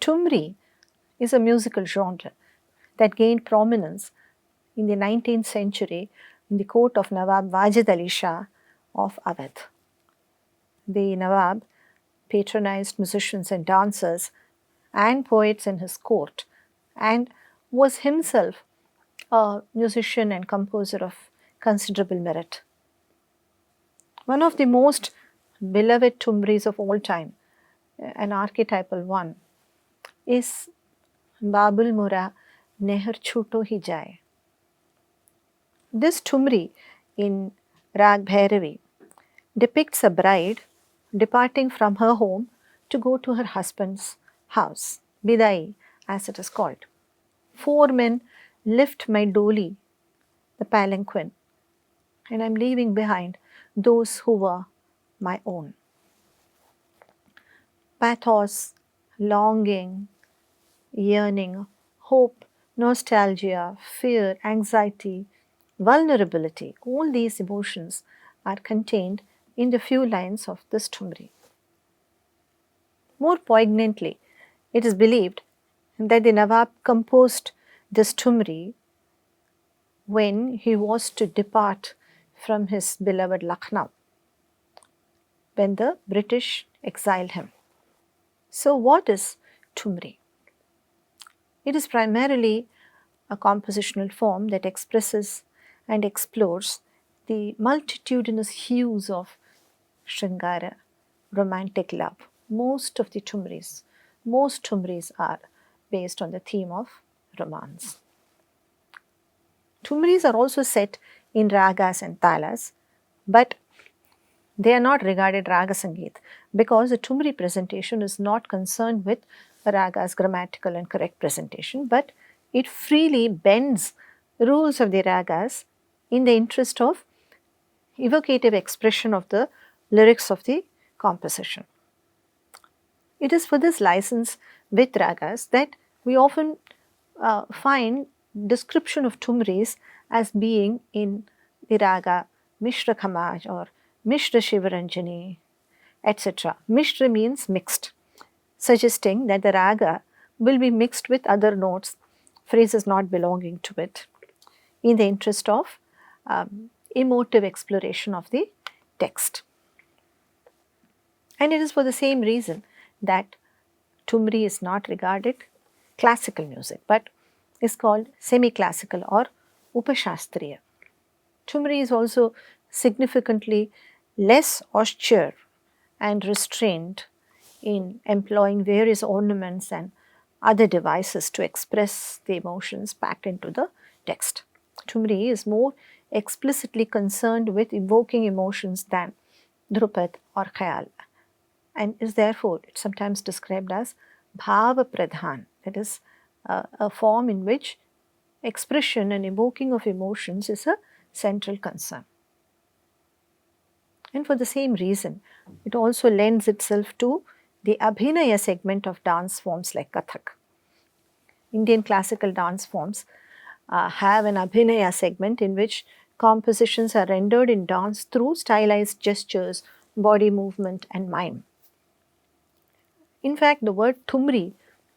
Thumri is a musical genre that gained prominence in the 19th century in the court of Nawab Wajid Ali Shah of Awadh. The Nawab patronized musicians and dancers and poets in his court and was himself a musician and composer of considerable merit. One of the most beloved Thumris of all time, an archetypal one, is Babul Mura Neher Chuto Hi Jaye. This Thumri in Rag Bhairavi depicts a bride departing from her home to go to her husband's house, Bidai as it is called. 4 men lift my doli, the palanquin, and I am leaving behind those who were my own. Pathos, longing, yearning, hope, nostalgia, fear, anxiety, vulnerability, all these emotions are contained in the few lines of this Thumri. More poignantly, it is believed that the Nawab composed this Thumri when he was to depart from his beloved Lucknow, when the British exiled him. So what is Thumri? It is primarily a compositional form that expresses and explores the multitudinous hues of Shringara, romantic love. Most Thumris are based on the theme of romance. Thumris are also set in ragas and talas, but they are not regarded raga sangeet because the Thumri presentation is not concerned with a raga's grammatical and correct presentation, but it freely bends rules of the ragas in the interest of evocative expression of the lyrics of the composition. It is for this license with ragas that we often find description of Thumris as being in the raga Mishra Khamaj or Mishra Shivaranjani, etc. Mishra means mixed, suggesting that the raga will be mixed with other notes, phrases not belonging to it, in the interest of emotive exploration of the text. And it is for the same reason that Thumri is not regarded classical music, but is called semi-classical or Upashastriya. Thumri is also significantly less austere and restrained in employing various ornaments and other devices to express the emotions packed into the text. Thumri is more explicitly concerned with evoking emotions than Drupad or Khayal, and is therefore sometimes described as Bhava Pradhan, that is a form in which expression and evoking of emotions is a central concern. And for the same reason, it also lends itself to the Abhinaya segment of dance forms like Kathak. Indian classical dance forms have an Abhinaya segment in which compositions are rendered in dance through stylized gestures, body movement and mime. In fact, the word Thumri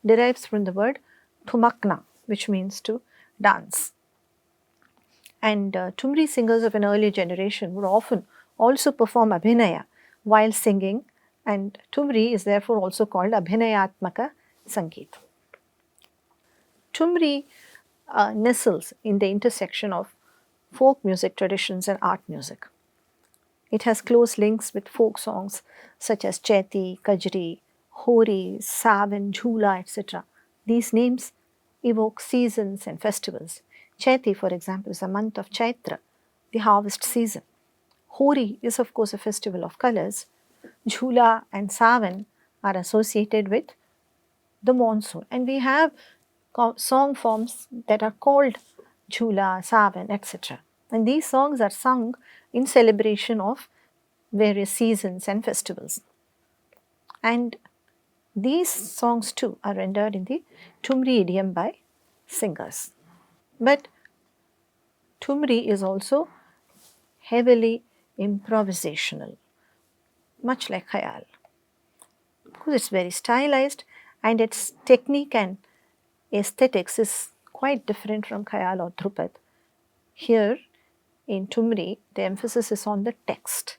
derives from the word Thumakna, which means to dance. And Thumri singers of an earlier generation would often also perform Abhinaya while singing, and Thumri is therefore also called Abhinayatmaka Sangeet. Thumri nestles in the intersection of folk music traditions and art music. It has close links with folk songs such as Chaiti, Kajri, Hori, Savan, Jhula, etc. These names evoke seasons and festivals. Chaiti, for example, is a month of Chaitra, the harvest season. Hori is of course a festival of colors. Jhula and Savan are associated with the monsoon, and we have song forms that are called Jhula, Savan, etc. And these songs are sung in celebration of various seasons and festivals. And these songs too are rendered in the Thumri idiom by singers. But Thumri is also heavily improvisational, much like Khayal, because it's very stylized and its technique and aesthetics is quite different from Khayal or Dhrupad. Here in Thumri, the emphasis is on the text,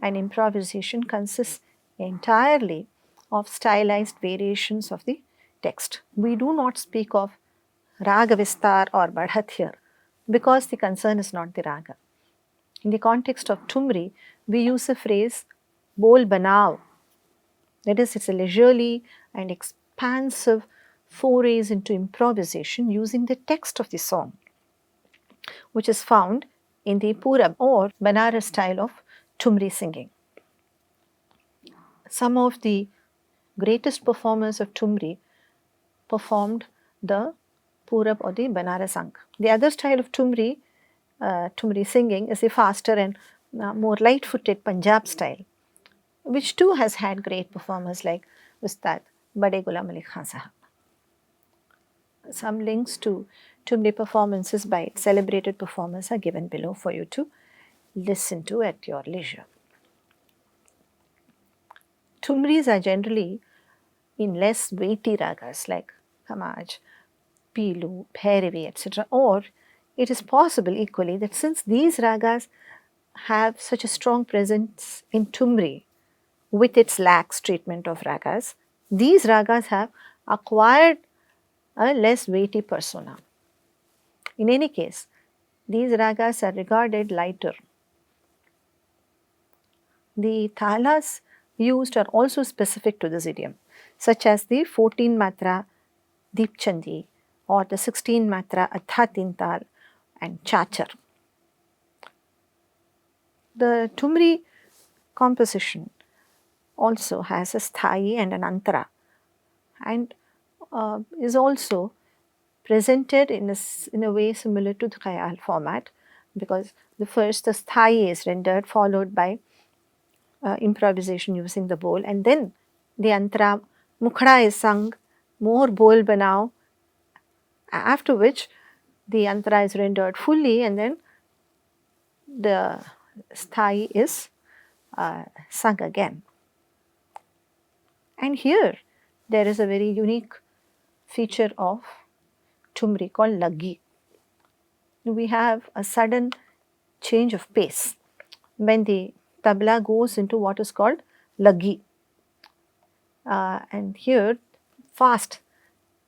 and improvisation consists entirely of stylized variations of the text. We do not speak of raga vistar or badhat here because the concern is not the raga. In the context of Thumri, we use the phrase bol banao. That is, it's a leisurely and expansive forays into improvisation using the text of the song, which is found in the Purab or Banaras style of Thumri singing. Some of the greatest performers of Thumri performed the Purab or the Banaras Ang. The other style of Thumri singing is the faster and more light-footed Punjab style, which too has had great performers like Ustad Bade Ghulam Ali Khan Sahab. Some links to Thumri performances by its celebrated performers are given below for you to listen to at your leisure. Thumris are generally in less weighty ragas like Khamaj, Pilu, Bhairavi, etc. Or it is possible equally that since these ragas have such a strong presence in Thumri with its lax treatment of ragas, these ragas have acquired a less weighty persona. In any case, these ragas are regarded lighter. The thalas used are also specific to this idiom, such as the 14 matra Deepchandi or the 16 matra Adha Tintal and Chachar. The Thumri composition also has a sthayi and an antara, and is also presented in a way similar to the khayal format, because the sthayi is rendered followed by improvisation using the bol, and then the antara mukhda is sung, more bol banao, after which the antara is rendered fully and then the sthayi is sung again. And here there is a very unique feature of Thumri called laggi. We have a sudden change of pace when the tabla goes into what is called laggi. And here fast,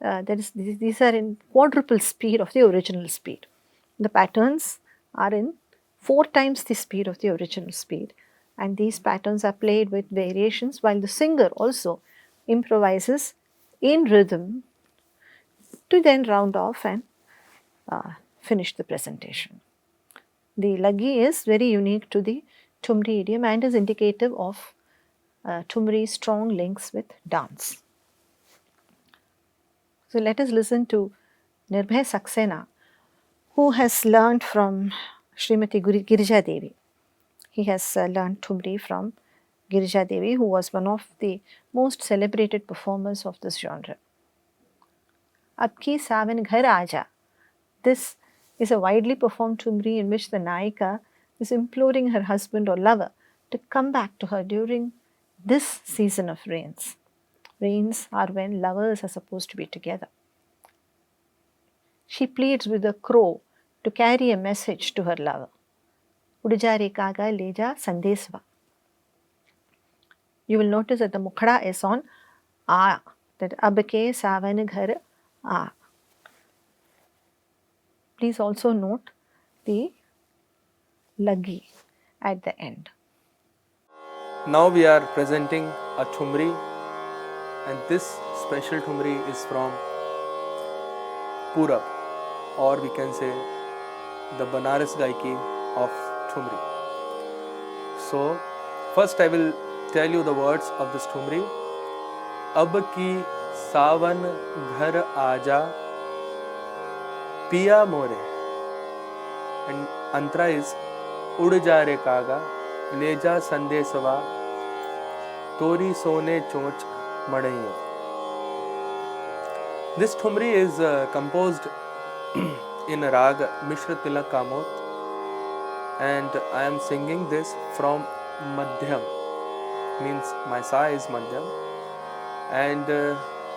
these are in quadruple speed of the original speed. The patterns are in 4 times the speed of the original speed, and these patterns are played with variations while the singer also improvises in rhythm to then round off and finish the presentation. The laggi is very unique to the Thumri idiom and is indicative of Thumri's strong links with dance. So let us listen to Nirbhay Saxena, who has learned from Srimati Girija Devi. He has learned Thumri from Girija Devi, who was one of the most celebrated performers of this genre. Abki Savan Ghar Aaja. This is a widely performed Thumri in which the Nayika is imploring her husband or lover to come back to her during this season of rains. Rains are when lovers are supposed to be together. She pleads with a crow to carry a message to her lover. Udja re kaga leja sandesva. You will notice that the mukhda is on a, that abke savan ghar a. Please also note the laggi at the end. Now we are presenting a Thumri, and this special Thumri is from Purab, or we can say the Banaras Gaiki of Thumri. So first I will tell you the words of this Thumri. Ab ki savan ghar aaja piya more, and antara is ud ja re kaga le ja sandesava tori sone choch madaiya. This Thumri is composed in Rag Mishra Tilak Kamot, and I am singing this from Madhyam, means my sa is Madhyam, and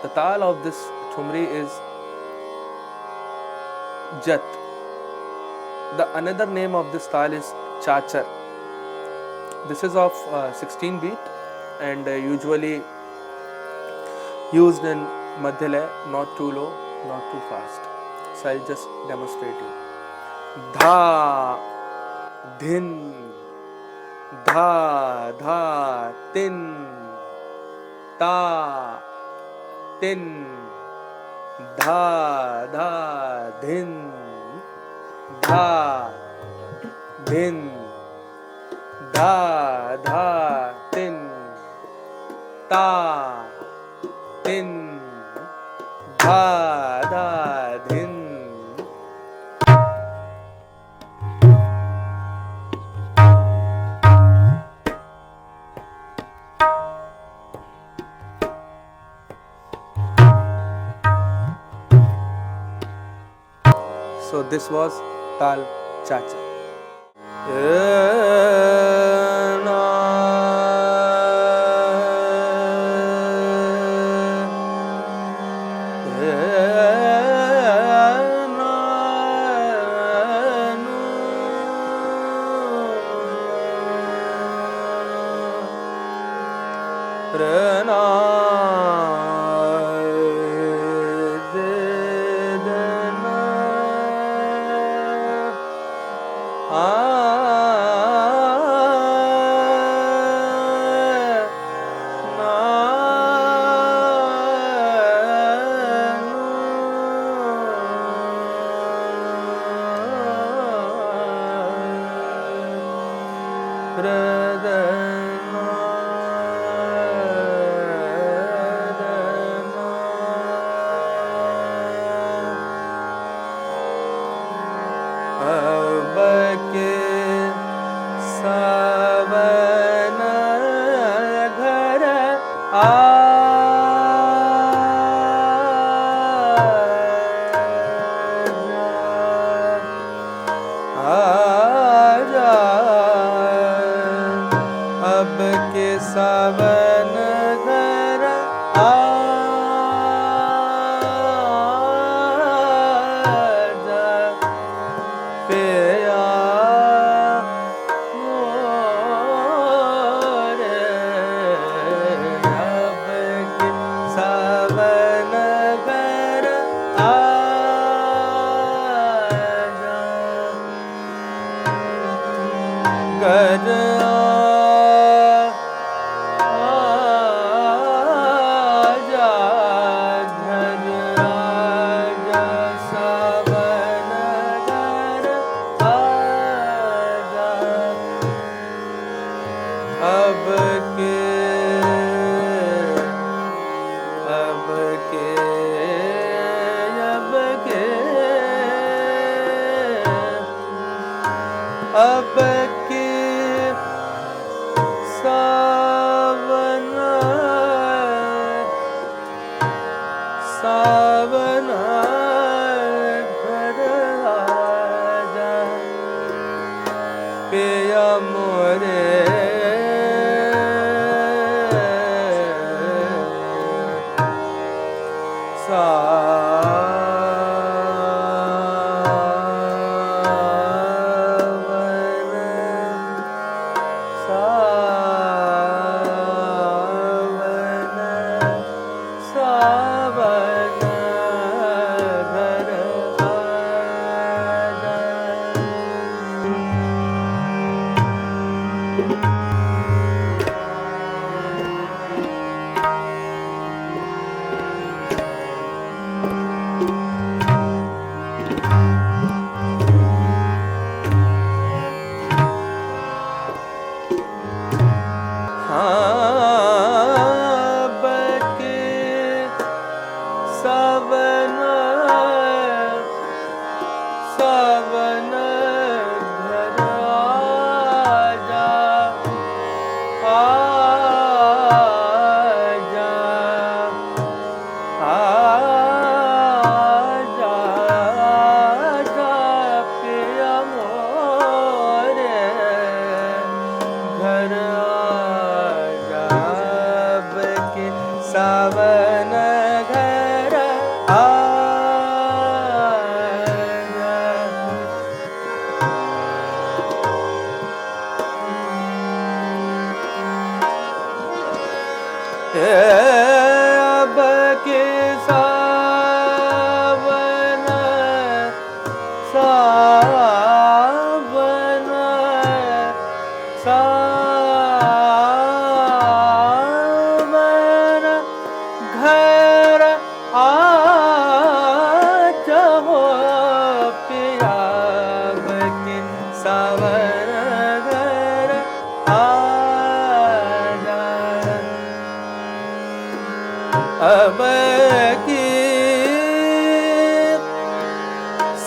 The tal of this Thumri is Jat. The another name of this tal is Chachar. This is of 16 beat and usually used in Madhyalaya, not too low, not too fast. So I'll just demonstrate you. Dha, dhin, dha, dha, tin, ta, tin, dha, dha, dhin, dha, dhin, dha, dha, tin, ta, tin, dha, dha, dhin. So this was Tal Chacha. अब के सावन सावन सावन घर आ जाओ पिया के सावन घर आ अब की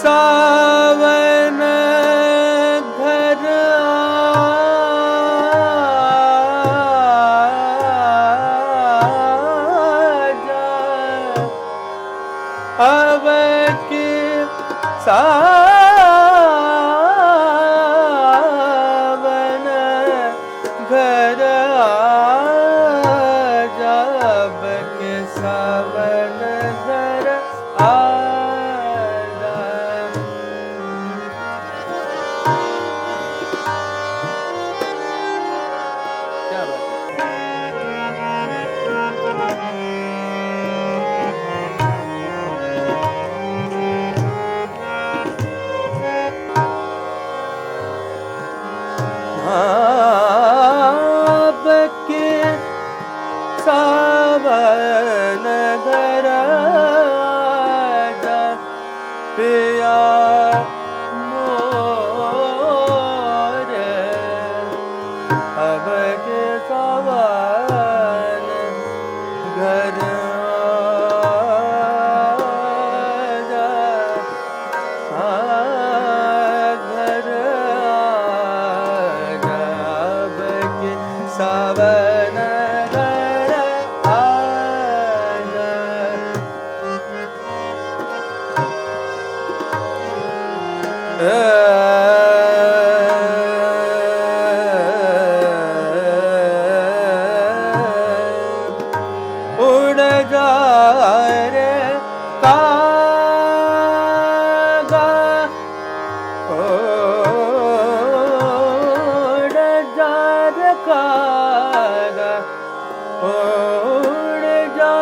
सावन घर अब की सावन घर जब के सावन घर क्या बात अब के सावन घर पिया मोरे अब के सावन घर सावन घर उड़ जा रे कागा उड़ जा रे कागा उड़ जा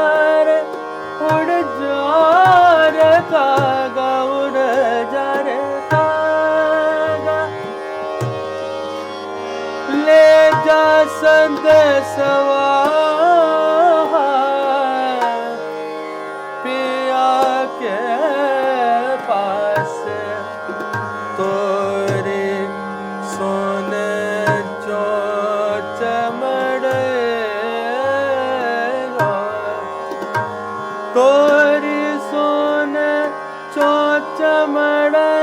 रे कागा उड़ जा रे कागा ले जा संदेशवा पिया के पास तोरे सोने जो चमड़े तोरी सोने जो चमड़े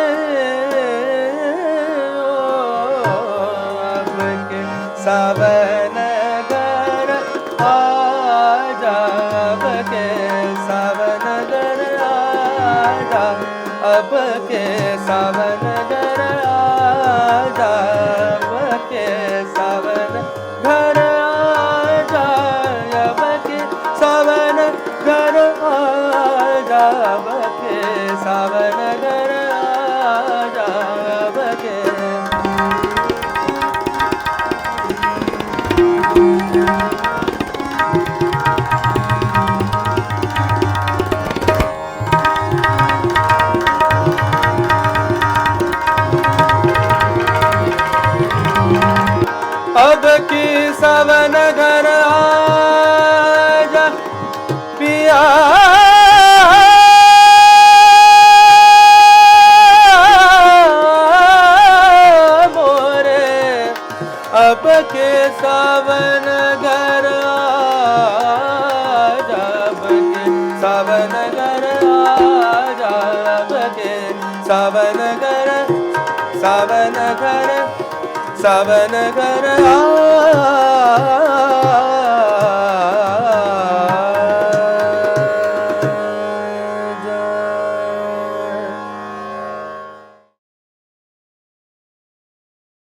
अब के सावन घर आजा अब के सावन घर आजा अब के सावन घर आजा अब के सावन घर आजा अब के सावन घर आजा अब के सावन घर आजा अब के अब की सावन घर आजा पिया मोरे अब के सावन घर आजा अब के सावन घर आजा अब के सावन घर सावन घर सावन घर आ